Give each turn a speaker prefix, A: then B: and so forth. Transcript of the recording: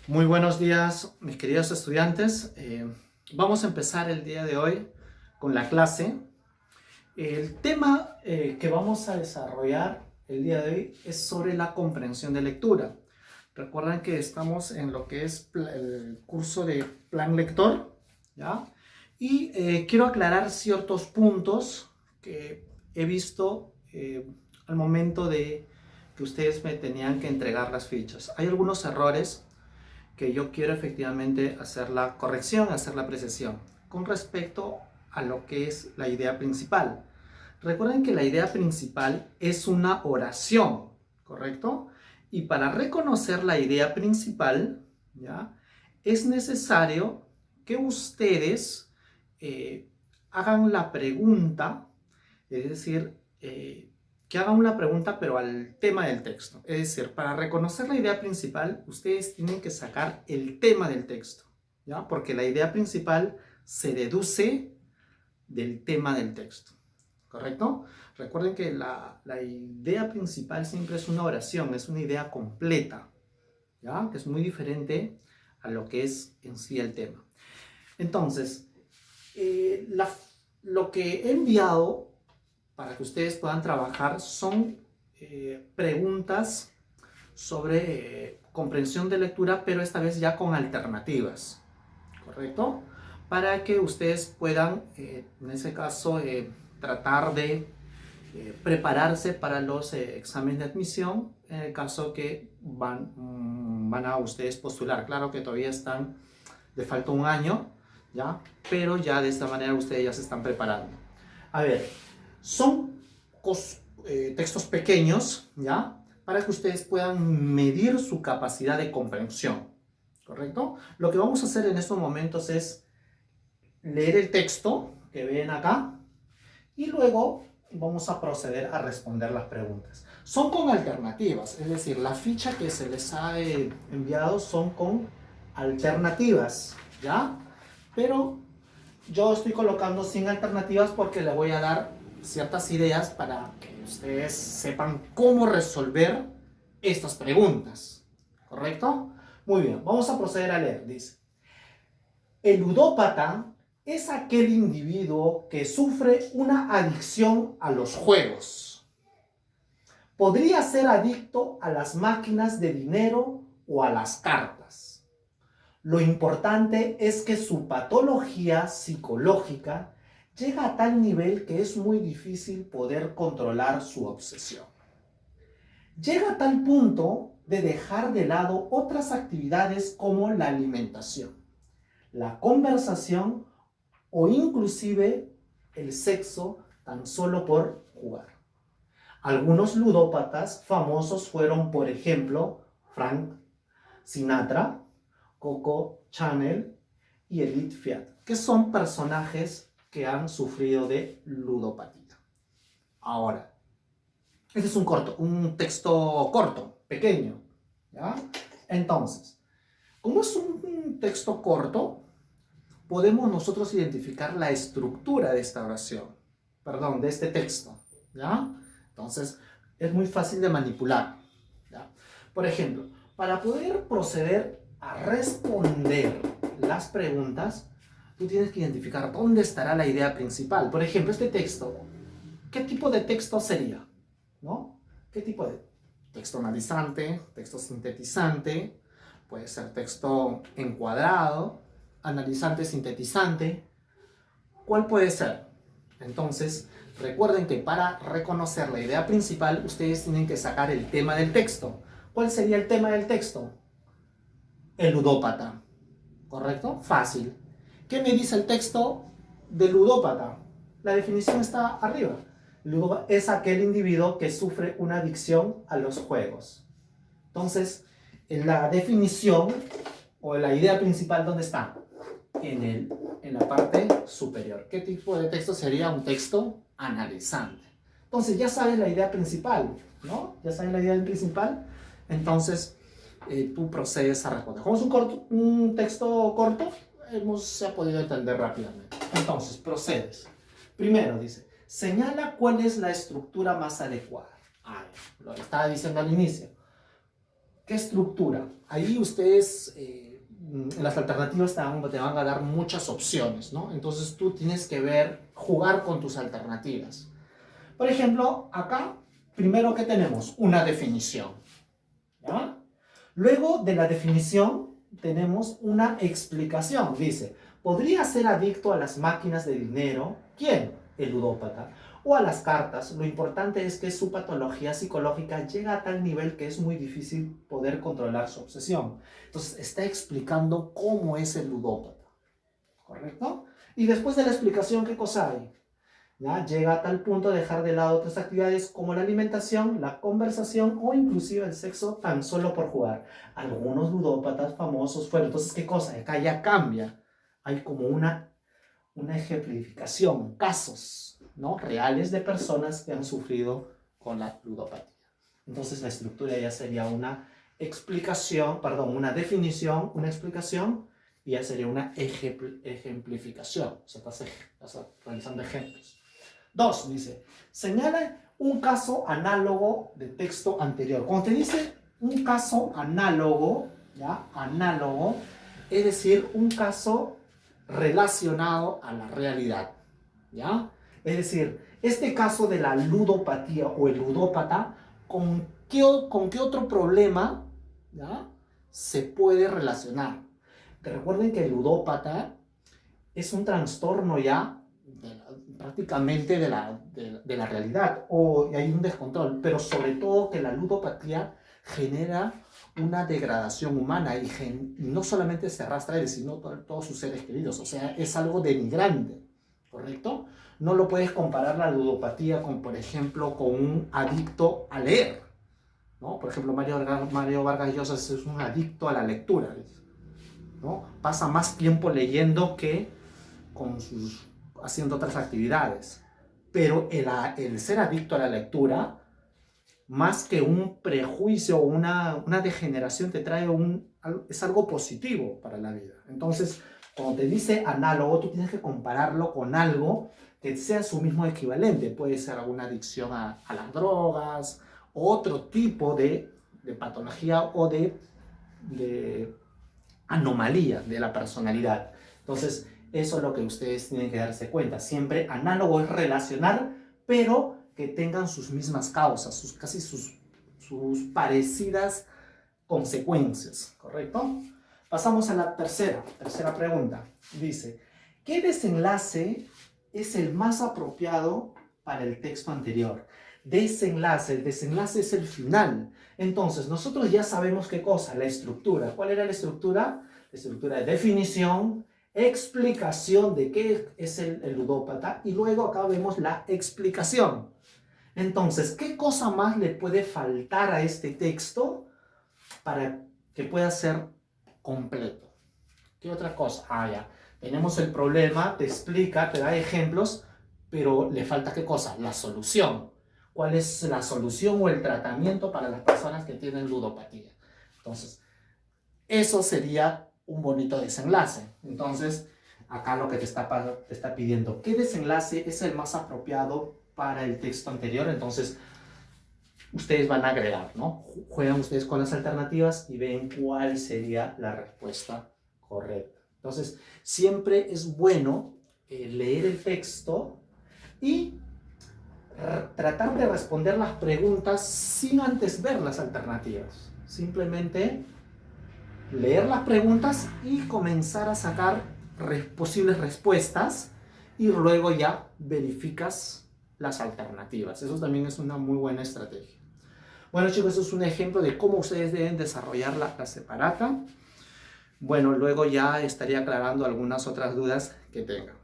A: Muy buenos días, mis queridos estudiantes. Vamos a empezar el día de hoy con la clase. El tema que vamos a desarrollar el día de hoy es sobre la comprensión de lectura. Recuerden que estamos en lo que es el curso de plan lector, ¿ya? Y quiero aclarar ciertos puntos que he visto al momento de que ustedes me tenían que entregar las fichas. Hay algunos errores que yo quiero efectivamente hacer la corrección, hacer la precisión con respecto a lo que es la idea principal. Recuerden que la idea principal es una oración, ¿correcto? Y para reconocer la idea principal, ¿ya? Es necesario que ustedes hagan la pregunta, es decir, que hagan una pregunta pero al tema del texto. Es decir, para reconocer la idea principal, ustedes tienen que sacar el tema del texto, ¿ya? Porque la idea principal se deduce del tema del texto, ¿correcto? Recuerden que la idea principal siempre es una oración, es una idea completa, ¿ya? Que es muy diferente a lo que es en sí el tema. Entonces, lo que he enviado para que ustedes puedan trabajar son preguntas sobre comprensión de lectura, pero esta vez ya con alternativas, ¿correcto? Para que ustedes puedan, en ese caso, tratar de prepararse para los exámenes de admisión en el caso que van a ustedes postular. Claro que todavía están, de falta un año, ¿ya? Pero ya de esta manera ustedes ya se están preparando. A ver, son textos pequeños, ¿ya? Para que ustedes puedan medir su capacidad de comprensión, ¿correcto? Lo que vamos a hacer en estos momentos es leer el texto que ven acá y luego vamos a proceder a responder las preguntas. Son con alternativas, es decir, la ficha que se les ha enviado son con alternativas, ¿ya? Pero yo estoy colocando sin alternativas porque les voy a dar ciertas ideas para que ustedes sepan cómo resolver estas preguntas, ¿correcto? Muy bien, vamos a proceder a leer. Dice: el ludópata es aquel individuo que sufre una adicción a los juegos. Podría ser adicto a las máquinas de dinero o a las cartas. Lo importante es que su patología psicológica llega a tal nivel que es muy difícil poder controlar su obsesión. Llega a tal punto de dejar de lado otras actividades como la alimentación, la conversación o inclusive el sexo tan solo por jugar. Algunos ludópatas famosos fueron, por ejemplo, Frank Sinatra, Coco Chanel y Edith Piaf, que son personajes que han sufrido de ludopatía. Ahora, este es un texto corto, pequeño, ¿ya? Entonces, como es un texto corto, podemos nosotros identificar la estructura de esta oración, perdón, de este texto, ¿ya? Entonces, es muy fácil de manipular, ¿ya? Por ejemplo, para poder proceder a responder las preguntas, tú tienes que identificar dónde estará la idea principal. Por ejemplo, este texto, ¿qué tipo de texto sería? ¿No? ¿Qué tipo de texto analizante, texto sintetizante? Puede ser texto encuadrado, analizante, sintetizante. ¿Cuál puede ser? Entonces, recuerden que para reconocer la idea principal, ustedes tienen que sacar el tema del texto. ¿Cuál sería el tema del texto? El ludópata. ¿Correcto? Fácil. ¿Qué me dice el texto del ludópata? La definición está arriba. Ludópata es aquel individuo que sufre una adicción a los juegos. Entonces, en la definición o la idea principal, ¿dónde está? En la parte superior. ¿Qué tipo de texto sería un texto analizante? Entonces, ya sabes la idea principal, ¿no? Ya sabes la idea principal. Entonces, tú procedes a responder. Como es un texto corto, se ha podido entender rápidamente. Entonces, procedes. Primero dice, señala cuál es la estructura más adecuada. Lo estaba diciendo al inicio. ¿Qué estructura? Ahí ustedes en las alternativas te van a dar muchas opciones, ¿no? Entonces tú tienes que jugar con tus alternativas. Por ejemplo, acá, primero que tenemos una definición, ¿ya? Luego de la definición tenemos una explicación. Dice, ¿podría ser adicto a las máquinas de dinero? ¿Quién? El ludópata. O a las cartas. Lo importante es que su patología psicológica llega a tal nivel que es muy difícil poder controlar su obsesión. Entonces está explicando cómo es el ludópata, ¿correcto? Y después de la explicación, ¿qué cosa hay? ¿Ya? Llega a tal punto de dejar de lado otras actividades como la alimentación, la conversación o inclusive el sexo tan solo por jugar. Algunos ludópatas famosos fueron. Entonces, ¿qué cosa? Acá ya cambia. Hay como una ejemplificación, casos, ¿no? Reales de personas que han sufrido con la ludopatía. Entonces la estructura ya sería una explicación, perdón, una definición, una explicación, y ya sería una ejemplificación. O sea, estás realizando ejemplos. 2, dice, señala un caso análogo de texto anterior. Cuando te dice un caso análogo, ¿ya? Análogo, es decir, un caso relacionado a la realidad, ¿ya? Es decir, este caso de la ludopatía o el ludópata, ¿con qué otro problema, ¿ya? Se puede relacionar? Recuerden que el ludópata es un trastorno ya prácticamente de la realidad, o hay un descontrol, pero sobre todo que la ludopatía genera una degradación humana y no solamente se arrastra a él, sino todos sus seres queridos. O sea, es algo denigrante, ¿correcto? No lo puedes comparar la ludopatía con, por ejemplo, con un adicto a leer, ¿no? Por ejemplo, Mario Vargas Llosa es un adicto a la lectura, ¿no? Pasa más tiempo leyendo que haciendo otras actividades. Pero el ser adicto a la lectura, más que un prejuicio o una degeneración, te trae es algo positivo para la vida. Entonces, cuando te dice análogo, tú tienes que compararlo con algo que sea su mismo equivalente. Puede ser alguna adicción a las drogas, otro tipo de patología o de anomalía de la personalidad. Entonces, eso es lo que ustedes tienen que darse cuenta. Siempre análogo es relacionar, pero que tengan sus mismas causas, casi sus parecidas consecuencias, ¿correcto? Pasamos a la tercera pregunta. Dice, ¿qué desenlace es el más apropiado para el texto anterior? Desenlace, el desenlace es el final. Entonces, nosotros ya sabemos qué cosa, la estructura. ¿Cuál era la estructura? La estructura de definición, explicación de qué es el ludópata, y luego acá vemos la explicación. Entonces, ¿qué cosa más le puede faltar a este texto para que pueda ser completo? ¿Qué otra cosa? Ya. Tenemos el problema, te explica, te da ejemplos, pero le falta ¿qué cosa? La solución. ¿Cuál es la solución o el tratamiento para las personas que tienen ludopatía? Entonces, eso sería un bonito desenlace. Entonces, acá lo que te está pidiendo, ¿qué desenlace es el más apropiado para el texto anterior? Entonces, ustedes van a agregar, ¿no? Juegan ustedes con las alternativas y ven cuál sería la respuesta correcta. Entonces, siempre es bueno leer el texto y tratar de responder las preguntas sin antes ver las alternativas. Simplemente leer las preguntas y comenzar a sacar posibles respuestas, y luego ya verificas las alternativas. Eso también es una muy buena estrategia. Bueno, chicos, eso es un ejemplo de cómo ustedes deben desarrollar la separata. Bueno, luego ya estaría aclarando algunas otras dudas que tengan.